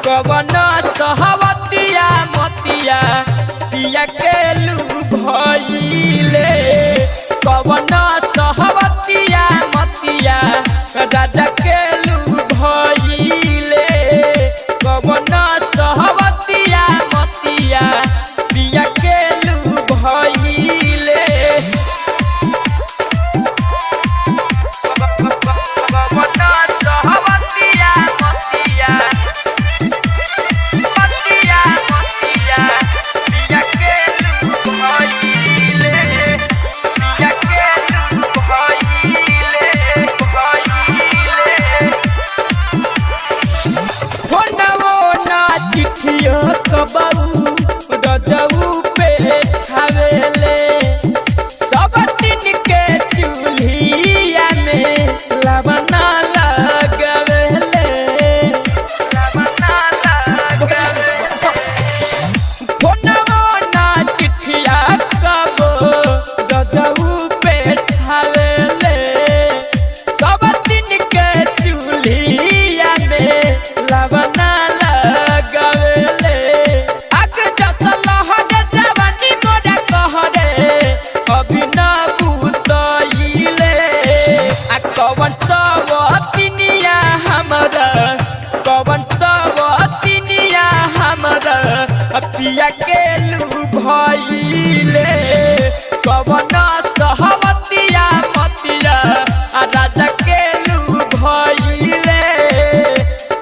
कवन सहवतिया मतिया पिया के लू भइले कवन सहवतिया मतिया राजा के लू भइले कवन सहवतिया मतिया पिया के लू भइले कबू रजऊ पे खावेले सब दिन के चूल्हिया में लवना लगवेले फोनवो ना चिट्ठिया कबो रजऊ पे खावेले सब दिन के चूल्हिया में लवना लगवेले कवन सबतिनिया हमरा कवन सबतिनिया हमरा पिया के लू भइले कवन सहवतिया मतिया राजा के लू भइले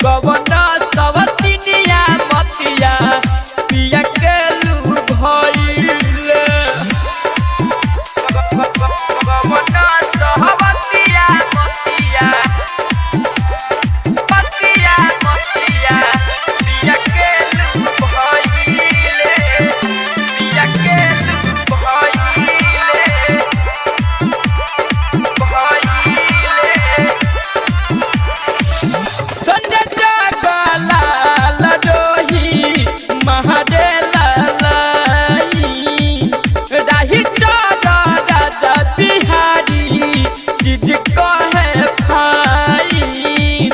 कवन सबतिनिया मतिया पिया के लू भइले चीज कहे फाइन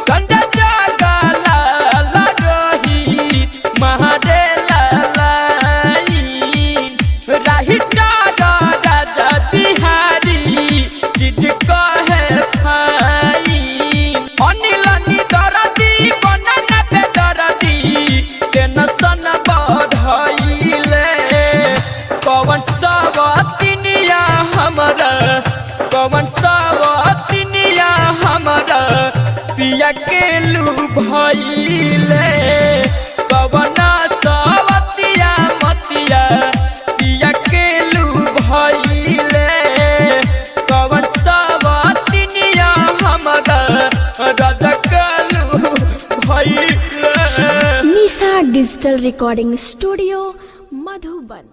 संजय जगला लरोही महादेला लाइन राही राजा बिहारी चीज कहे फाइन अनिल दरदी बनना पे दरदी टेंशन बढ़इले कवन सबतिनिया हमरा कवन सबतिनिया हमरा पिया के लू भइले कवन सबतिया मतिया पिया के लू भइले कवन सबतिनिया हमरा राजा के लू भइले। निशा डिजिटल रिकॉर्डिंग स्टूडियो मधुबन।